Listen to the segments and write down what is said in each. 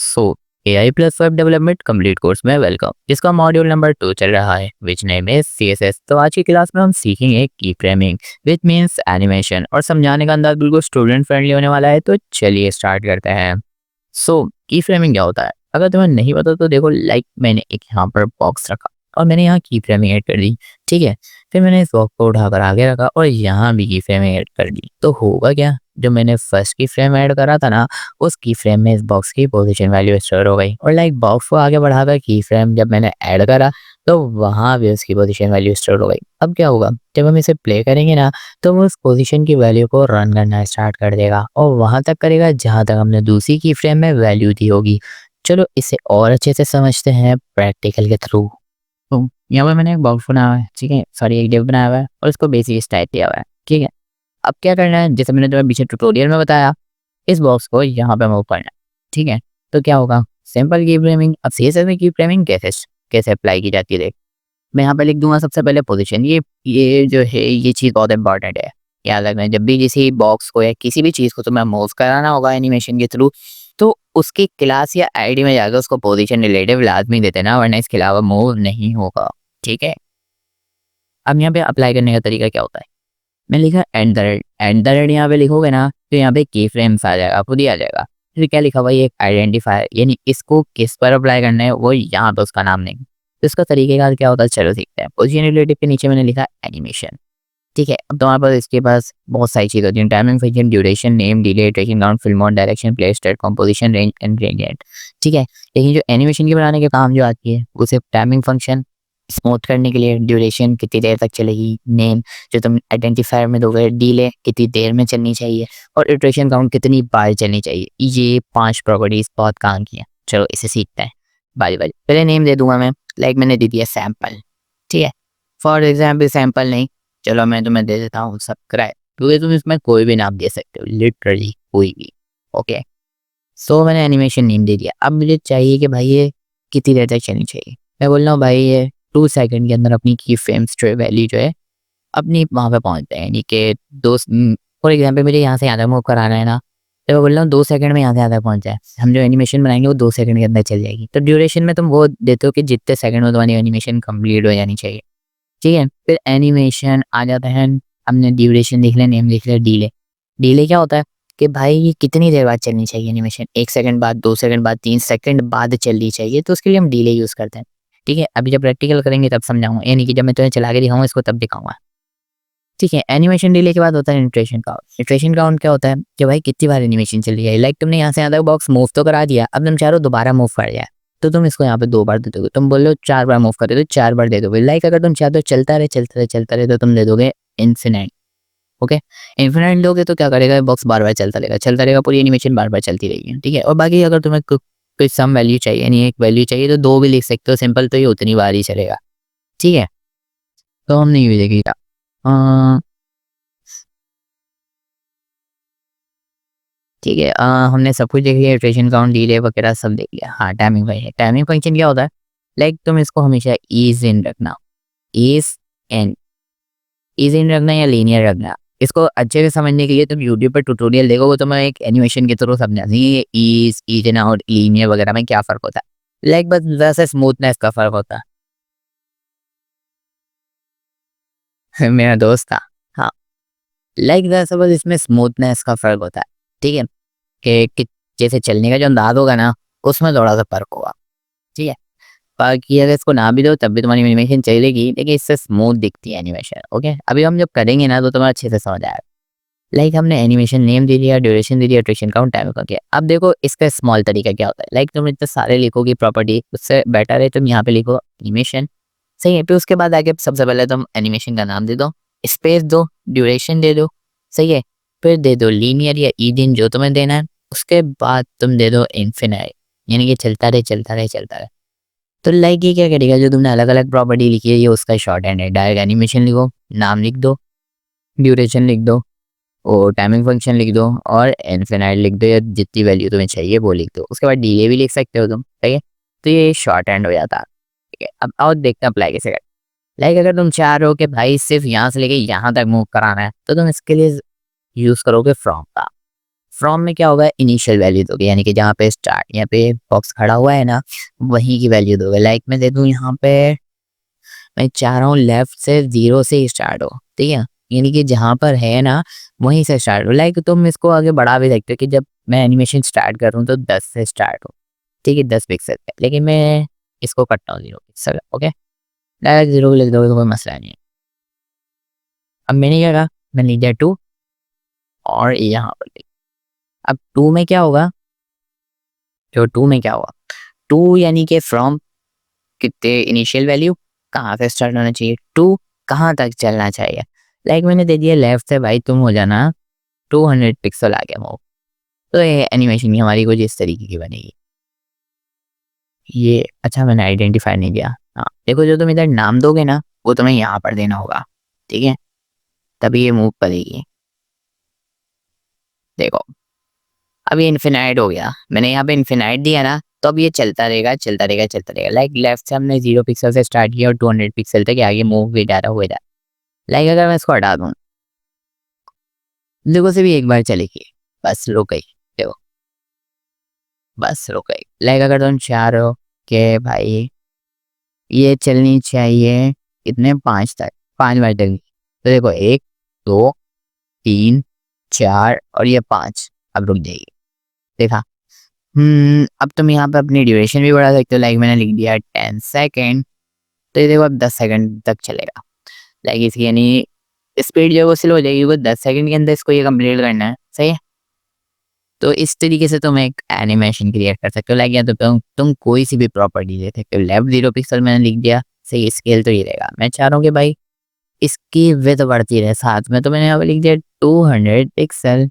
सो AI plus web development complete course में welcome, जिसका module number 2 चल रहा है विच नेम इज सीएसएस। तो आज की क्लास में हम सीखेंगे की फ्रेमिंग विच मींस एनिमेशन, और समझाने का अंदाज बिल्कुल स्टूडेंट फ्रेंडली होने वाला है। तो चलिए स्टार्ट करते हैं। सो की फ्रेमिंग क्या होता है? अगर तुम्हें नहीं पता तो देखो, मैंने एक यहाँ पर बॉक्स रखा और मैंने यहाँ की फ्रेमिंग ऐड कर दी। ठीक है, फिर मैंने इस बॉक्स को उठाकर आगे रखा और यहाँ भी की फ्रेमिंग ऐड कर दी। तो होगा क्या, जो मैंने फर्स्ट की फ्रेम ऐड करा था ना, उस की फ्रेम में इस बॉक्स की पोजीशन वैल्यू स्टोर हो गई। और बॉक्स को आगे बढ़ाकर की फ्रेम जब मैंने ऐड करा तो वहाँ भी उसकी पोजीशन वैल्यू स्टोर हो गई। अब क्या होगा, जब हम इसे प्ले करेंगे ना, तो वो उस पोजीशन की वैल्यू को रन करना स्टार्ट कर देगा और वहाँ तक करेगा जहाँ तक हमने दूसरी की फ्रेम में वैल्यू दी होगी। चलो इसे और अच्छे से समझते हैं प्रैक्टिकल के थ्रू। तो यहाँ पर मैंने एक बॉक्स बनाया हुआ है, ठीक है, सॉरी एक डिव बनाया हुआ है और इसको बेसिक स्टाइल दिया हुआ है। ठीक है, अब क्या करना है, जैसे मैंने तुम्हें पीछे ट्यूटोरियल में बताया, इस बॉक्स को यहाँ पे मूव करना है। ठीक है, तो क्या होगा, सिंपल की फ्रेमिंग। अब सीएसएस में की फ्रेमिंग कैसे कैसे अप्लाई की जाती है, देख मैं यहाँ पे लिख दूंगा सबसे पहले पोजीशन। ये जो है ये चीज़ बहुत इंपॉर्टेंट है, याद रखना है। जब भी किसी बॉक्स को या किसी भी चीज़ को तुम्हें मूव कराना होगा एनिमेशन के थ्रू, तो उसकी क्लास या आईडी में जाकर उसको पोजीशन रिलेटिव लाजमी देते ना, वरना इसके अलावा मूव नहीं होगा। ठीक है, अब यहाँ पे अप्लाई करने का तरीका क्या होता है, मैं लिखा and the red. And the red यहाँ पे लिखोगे ना तो यहाँ पे की फ्रेम्स आ जाएगा, खुद ही आ जाएगा। फिर क्या लिखा हुआ है, एक आइडेंटिफायर, यानी इसको किस पर अप्लाई करना है वो यहाँ पे उसका नाम नहीं। तो इसका तरीकेकार क्या होता है, चलो सीखते हैं। पोजीशन रिलेटिव के नीचे मैंने लिखा एनिमेशन। ठीक है, अब तुम्हारे पास इसके पास बहुत सारी चीज़ होती है, timing function, duration, name, delay, trekking count, film mode, direction, play state, composition, range and gradient. ठीक है, लेकिन जो एनिमेशन के बनाने के काम जो आती है वो सिर्फ टाइमिंग फंक्शन स्मूथ करने के लिए, ड्यूरेशन कितनी देर तक चलेगी, नेम जो तुम आइडेंटिफायर में दोगे, डिले कितनी देर में चलनी चाहिए, और इटरेशन काउंट कितनी बार चलनी चाहिए। ये 5 प्रॉपर्टीज बहुत काम की हैं। चलो इसे सीखते हैं बारी बारी। पहले नेम दे दूंगा मैं, मैंने दे दिया सैम्पल। ठीक है, फॉर एग्जाम्पल सैम्पल नहीं, चलो मैं तुम्हें दे देता हूँ सब्सक्राइब, क्योंकि तुम इसमें कोई भी नाम दे सकते हो, लिटरली कोई भी। ओके, सो मैंने एनिमेशन नेम दे दिया। अब मुझे चाहिए कि भाई ये कितनी देर तक चलनी चाहिए। मैं बोल रहा हूँ भाई ये 2 सेकंड के अंदर अपनी की फ्रेम्स जो वैल्यू जो है अपनी वहाँ पे पहुँच जाए, यानी कि फॉर एग्जाम्पल मुझे यहाँ से यहाँ तक मूव कराना है ना, तो मैं बोल रहा हूँ 2 सेकंड में यहाँ से यहाँ तक पहुँच जाए। हम जो एनिमेशन बनाएंगे वो 2 सेकंड के अंदर चल जाएगी। तो ड्यूरेशन में तुम वो देते हो कि जितने सेकंड में तुम्हारी एनिमेशन कंप्लीट हो जानी चाहिए। ठीक है, फिर एनिमेशन आ जाता है, हमने ड्यूरेशन लिख लिया, नेम लिख लिया, डिले। डिले क्या होता है कि भाई ये कितनी देर बाद चलनी चाहिए एनिमेशन, 1 सेकंड बाद, 2 सेकंड बाद, 3 सेकंड बाद चलनी चाहिए, तो उसके लिए हम डिले यूज़ करते हैं। ठीक है, अभी जब प्रैक्टिकल करेंगे तब समझाऊंगा, यानी कि जब मैं तुम्हें चला के दिखाऊंगा इसको तब दिखाऊंगा। ठीक है, एनिमेशन डिले के बाद होता है इटरेशन काउंट। इटरेशन काउंट क्या होता है कि भाई कितनी बार एनिमेशन चल रही है। तुमने यहाँ से यहाँ तक बॉक्स मूव तो करा दिया, अब तुम चाह रहे हो दोबारा मूव कर जाए, तो तुम इसको यहाँ पे 2 बार दे दोगे। तुम बोल रहे हो 4 बार मूव करे तो 4 बार दे दोगे। अगर तुम चाहते हो चलता रहे चलता रहे चलता रहे, तो तुम दे दोगे इन्फिनाइट। ओके, इन्फिनाइट दोगे तो क्या करेगा, बॉक्स बार बार चलता रहेगा, पूरी एनिमेशन बार बार चलती रहेगी। ठीक है, और बाकी अगर तुम्हें कोई सम वैल्यू चाहिए, यानी एक वैल्यू चाहिए, तो 2 भी लिख सकते हो, सिंपल, तो ये उतनी बार ही चलेगा। ठीक है, तो हमने ये भी देखिए ठीक है, हमने सब कुछ देख लिया, इटरेशन काउंट, डिले वगैरह सब देख लिया। हाँ, टाइमिंग फंक्शन। टाइमिंग फंक्शन क्या होता है, तुम इसको हमेशा ईज इन रखना, ईज इन ईज इन रखना या लीनियर रखना। इसको अच्छे से समझने के लिए तुम यूट्यूब पर ट्यूटोरियल देखो, वो तुम्हें एक एनिमेशन के थ्रू समझा देंगे ईज ईज इन और लीनियर वगैरह में क्या फ़र्क होता है। बस वैसे स्मूथनेस का फ़र्क होता है। मेरा दोस्त था। हाँ, वैसे बस इसमें स्मूथनेस का फ़र्क होता है। ठीक है, कि जैसे चलने का जो अंदाज होगा ना, उसमें थोड़ा सा फ़र्क होगा। ठीक है, बाकी अगर इसको ना भी दो तब भी तुम्हारी एनिमेशन चलेगी, लेकिन इससे स्मूथ दिखती है एनिमेशन। ओके, अभी हम जब करेंगे ना तो तुम्हें अच्छे से समझ आएगा। हमने एनिमेशन नेम दे दिया, ड्यूरेशन दे दिया, इटरेशन काउंट, टाइम का किया। अब देखो इसका स्मॉल तरीका क्या होता है। तुम इतने सारे लिखोगी प्रॉपर्टी, उससे बेटर है तुम यहाँ पे लिखो एनिमेशन। सही है, फिर उसके बाद आगे सबसे पहले तुम एनिमेशन का नाम दे दो, स्पेस दो, ड्यूरेशन दे दो। सही है, फिर दे दो लीनियर या ईडिन जो तुम्हें देना है। उसके बाद तुम दे दो इन्फिनाइट, यानी कि चलता रहे चलता रहे चलता रहे। तो ये क्या करेगा, जो तुमने अलग अलग प्रॉपर्टी लिखी है ये उसका शॉर्ट हैंड है। डायरेक्ट एनिमेशन लिखो, नाम लिख दो, ड्यूरेशन लिख दो, और टाइमिंग फंक्शन लिख दो, और इन्फिनाइट लिख दो, या जितनी वैल्यू तुम्हें चाहिए वो लिख दो। उसके बाद डिले भी लिख सकते हो तुम। ठीक है, तो ये शॉर्ट हैंड हो जाता है। ठीक है, अब और देखते हैं अप्लाई कैसे कर। अगर तुम चाह रहे हो कि भाई सिर्फ यहाँ से लेके यहाँ तक मूव कराना है, तो तुम इसके लिए यूज़ करोगे फ्रॉम का। फ्रॉम में क्या होगा, इनिशियल वैल्यू दोगे, यानी कि जहाँ पे स्टार्ट, यहाँ पे बॉक्स खड़ा हुआ है ना, वहीं की वैल्यू दोगे। लाइक मैं दे दूँ यहाँ पे, मैं चाह रहा हूँ लेफ्ट से 0 से ही स्टार्ट हो, ठीक है, यानी कि जहाँ पर है ना वहीं से स्टार्ट हो। लाइक तुम इसको आगे बढ़ा भी सकते हो कि जब मैं एनिमेशन स्टार्ट कर रहा हूँ तो 10 से स्टार्ट हो, ठीक है, 10 पिक्सल पे, लेकिन मैं इसको करता हूँ 0 पिक्सल, ओके, डायरेक्ट 0 लिख दोगे तो कोई मसला नहीं है। अब मैंने क्या कहा, मैंने लिख दिया 2 और यहाँ पर लिख, अब 2 में क्या होगा, जो 2 में क्या होगा, 2 यानी कि फ्रॉम कितने इनिशियल वैल्यू, कहाँ से स्टार्ट होना चाहिए, 2 कहाँ तक चलना चाहिए। लाइक मैंने दे दिया लेफ्ट से, भाई तुम हो जाना 200 पिक्सल आ गया मूव, तो ये एनिमेशन की हमारी कुछ इस तरीके की बनेगी। ये अच्छा मैंने आइडेंटिफाई नहीं किया, हाँ देखो जो तुम इधर नाम दोगे ना वो तुम्हें यहाँ पर देना होगा, ठीक है, तभी ये मूव करेगी। देखो अब ये इन्फिनाइट हो गया, मैंने यहाँ पे इन्फिनाइट दिया ना, तो अब ये चलता रहेगा चलता रहेगा चलता रहेगा। लाइक लेफ्ट से हमने 0 पिक्सल से स्टार्ट किया और 200 पिक्सल तक आगे मूव भी जा रहा हुआ था। लाइक अगर मैं इसको हटा दूँ, देखो से भी एक बार चलेगी, बस रुक गई, देखो बस रुक गई। लाइक अगर तुम चाह रहे हो कि भाई ये चलनी चाहिए कितने, 5 तक, 5 बार चलनी, तो देखो 1 2 3 4 और ये 5, अब रुक जाएगी, देखा। अब तुम यहाँ पे अपनी ड्यूरेशन भी बढ़ा सकते हो। लाइक मैंने लिख दिया 10 सेकेंड, तो ये देखो अब 10 सेकंड तक चलेगा। लाइक इसकी यानी स्पीड जो है वो स्लो हो जाएगी, वो 10 सेकंड के अंदर इसको ये कंप्लीट करना है, सही है। तो इस तरीके से तुम एक एनिमेशन क्रिएट कर सकते हो। लाइक या तो तुम कोई सी भी प्रॉपर्टी दे सकते हो। लेफ्ट 0 पिक्सल मैंने लिख दिया, सही, स्केल तो ये रहेगा। मैं चाह रहा हूँ कि भाई इसकी विड्थ बढ़ती रहे साथ में, तो मैंने यहाँ पे लिख दिया 200 पिक्सल,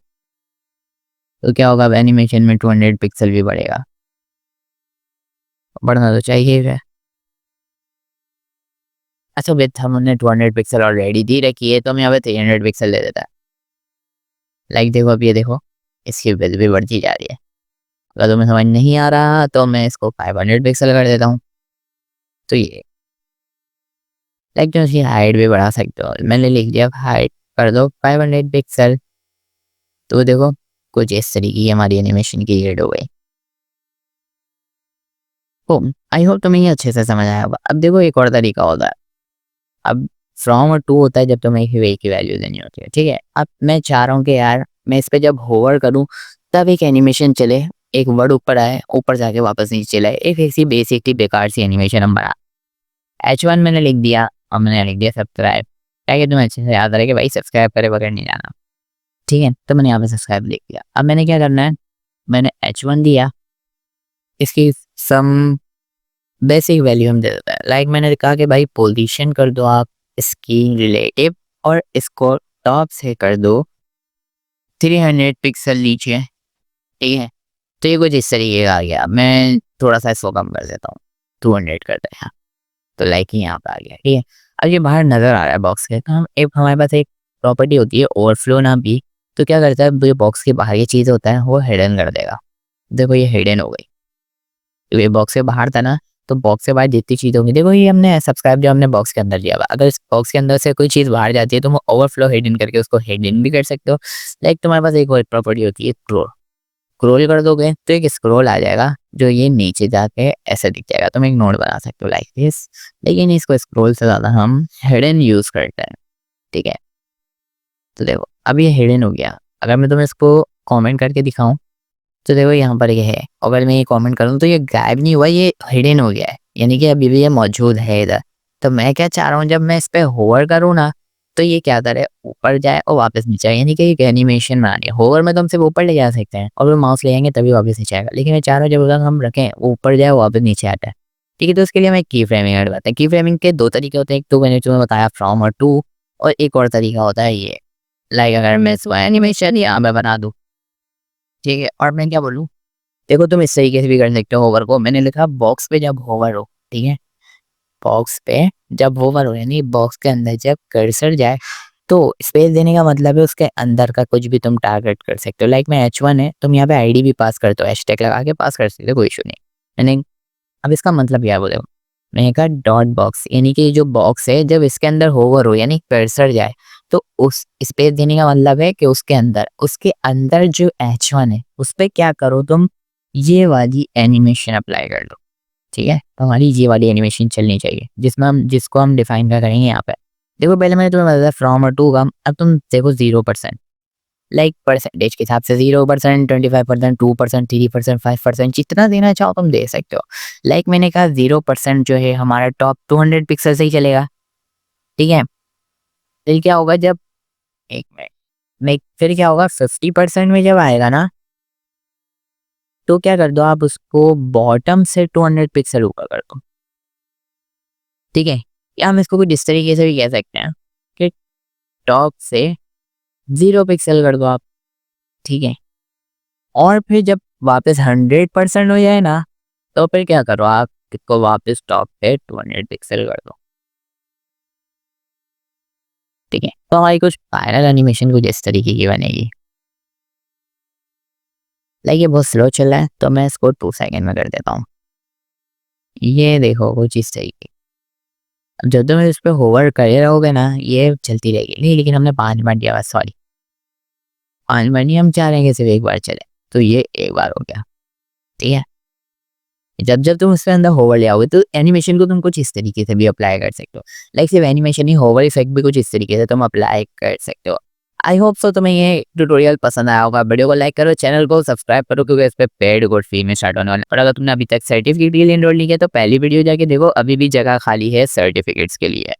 तो क्या होगा, अब एनिमेशन में 200 पिक्सल भी बढ़ेगा, बढ़ना तो चाहिए है। अच्छा विड्थ हमने 200 पिक्सल ऑलरेडी दी रखी है, तो हम यहाँ पे 300 पिक्सल दे देता है। लाइक देखो अब ये देखो इसकी विड्थ भी बढ़ती जा रही है। अगर तुम्हें समझ नहीं आ रहा तो मैं इसको 500 पिक्सल कर देता हूँ, तो ये लाइक जो इसकी हाइट भी बढ़ा सकते हो। मैंने लिख दिया हाइट कर दो 500 पिक्सल, तो देखो कुछ इस तरीके की हमारी एनिमेशन की क्रिएट हो गई। तो आई होप तुम्हें ये अच्छे से समझ आया होगा। अब देखो एक और तरीका होता है, अब फ्रॉम और टू होता है जब तुम्हें एक की वैल्यू देनी होती है, ठीक है। अब मैं चाह रहा हूँ कि यार मैं इस पर जब होवर करूँ तब एक एनिमेशन चले, एक वर्ड ऊपर आए, ऊपर जाके वापस नीचे चले, एक ऐसी बेसिकली बेकार सी एनिमेशन हम बना। H1 मैंने लिख दिया और मैंने लिख दिया सब्सक्राइब, ताकि तुम्हें अच्छे से याद रहे कि भाई सब्सक्राइब करे बगैर नहीं जाना, ठीक है। तो मैंने यहाँ पे सब्सक्राइब लिख दिया। अब मैंने क्या करना है, मैंने H1 दिया, इसकी सम बेसिक वैल्यू हम दे देते हैं। लाइक मैंने कहा कि भाई पोजीशन कर दो आप इसकी रिलेटिव, और इसको टॉप से कर दो 300 पिक्सल नीचे, ठीक है। तो ये कुछ इस तरीके का आ गया। मैं थोड़ा सा इसको कम कर देता हूँ, 200 कर दें, हाँ, तो लाइक ही यहाँ पे आ गया, ठीक है। अब ये बाहर नज़र आ रहा है बॉक्स के, तो हम एक हमारे पास एक प्रॉपर्टी होती है ओवरफ्लो नाम की, तो क्या करता है ये बॉक्स के बाहर ये चीज़ होता है वो हिडन कर देगा। देखो ये हिडन हो गई, तो ये बॉक्स के बाहर था ना, तो बॉक्स के बाहर जितनी चीज़ होंगी, देखो ये हमने सब्सक्राइब जो हमने बॉक्स के अंदर दिया हुआ, अगर इस बॉक्स के अंदर से कोई चीज़ बाहर जाती है तो वो ओवरफ्लो हिडन करके उसको हिडन भी कर सकते हो। लाइक तुम्हारे पास एक और प्रॉपर्टी होती है स्क्रोल, स्क्रोल कर दोगे तो एक स्क्रोल आ जाएगा जो ये नीचे जाके ऐसे दिख जाएगा, तुम एक नोट बना सकते हो लाइक दिस। लेकिन इसको स्क्रोल से ज़्यादा हम हिडन यूज़ करते हैं, ठीक है। तो देखो अब ये हिडन हो गया। अगर मैं तुम्हें इसको कमेंट करके दिखाऊं, तो देखो यहाँ पर ये है, अगर मैं ये कमेंट करूँ तो ये गायब नहीं हुआ, ये हिडन हो गया है, यानी कि अभी भी ये मौजूद है इधर। तो मैं क्या चाह रहा हूँ, जब मैं इस पर होवर करूँ ना, तो ये क्या करे, ऊपर जाए और वापस नीचे आए, यानी कि एक एनिमेशन बनानी है। होवर में तो हम सिर्फ ऊपर ले जा सकते हैं और वो माउस ले जाएंगे तभी वापस नीचे आएगा, लेकिन मैं चाह रहा हूँ जब उधर हम रखें वो ऊपर जाए और वापस नीचे आता है, ठीक है। तो उसके लिए हमें की फ्रेमिंग ऐड करते हैं। की फ्रेमिंग के दो तरीके होते हैं, एक तो मैंने तुम्हें बताया फ्रॉम और टू, और एक और तरीका होता है ये। लाइक अगर मैं इसको एनिमेशन यहाँ पे बना दूँ, ठीक है, और मैं क्या बोलूँ, देखो तुम इस तरीके से भी कर सकते हो होवर को। मैंने लिखा बॉक्स पे जब होवर हो, ठीक है, बॉक्स पे जब होवर हो यानी बॉक्स के अंदर जब कर्सर जाए, तो स्पेस देने का मतलब है उसके अंदर का कुछ भी तुम टारगेट कर सकते हो। लाइक मैं H1 है, तुम यहाँ पे आईडी भी पास करते हो, हैशटैग लगा के पास कर सकते हो, कोई इशू नहीं। मैंने अब इसका मतलब क्या है बोले, मैंने कहा डॉट बॉक्स, यानी कि जो बॉक्स है जब इसके अंदर होवर हो यानी कर्सर जाए तो उस स्पेस देने का मतलब है कि उसके अंदर जो H1 है उस पर क्या करो तुम, ये वाली एनिमेशन अप्लाई कर दो। ठीक है, तो हमारी ये वाली एनिमेशन चलनी चाहिए जिसको हम डिफाइन कर करेंगे यहाँ पे। देखो पहले मैंने तुम्हें बताया फ्रॉम और टू का, अब तुम देखो 0%, लाइक परसेंटेज के हिसाब से 0%, 25%, 2%, 3%, 5%, जितना देना चाहो तुम दे सकते हो। लाइक मैंने कहा 0% जो है हमारा टॉप 200 पिक्सल से ही चलेगा। ठीक है, फिर क्या होगा जब, एक मिनट नहीं, फिर क्या होगा 50% में जब आएगा ना, तो क्या कर दो आप उसको बॉटम से 200 पिक्सल ऊपर कर दो। ठीक है, या हम इसको कुछ इस तरीके से भी कह सकते हैं कि टॉप से 0 पिक्सल कर दो आप। ठीक है, और फिर जब वापस 100% हो जाए ना, तो फिर क्या करो आप इसको वापस टॉप पे 200 पिक्सल कर दो। ठीक है, तो हमारी कुछ फाइनल एनिमेशन कुछ इस तरीके की बनेगी। लाइक ये बहुत स्लो चल रहा है तो मैं इसको 2 सेकेंड में कर देता हूँ। ये देखो कुछ इस तरीके। अब जब तुम इस पर होवर करे रहोगे ना ये चलती रहेगी। नहीं लेकिन हमने 5 मिनट दिया, बस सॉरी 5 मिनट नहीं, हम चाह रहे हैं कि सिर्फ एक बार चले, तो ये एक बार हो गया। ठीक है, जब जब तुम उसके अंदर होवर ले आओगे तो एनिमेशन को तुम कुछ इस तरीके से भी अप्लाई कर सकते हो। लाइक सिर्फ एनिमेशन ही, होवर इफेक्ट भी कुछ इस तरीके से तुम अप्लाई कर सकते हो। आई होप सो तुम्हें ये ट्यूटोरियल पसंद आया होगा। वीडियो को लाइक करो, चैनल को सब्सक्राइब करो क्योंकि इस पे पेड कोर्स फ्री में स्टार्ट होने वाला है। और अगर तुमने अभी तक सर्टिफिकेट के लिए एनरोल नहीं किया तो पहली वीडियो जाके देखो, अभी भी जगह खाली है सर्टिफिकेट्स के लिए।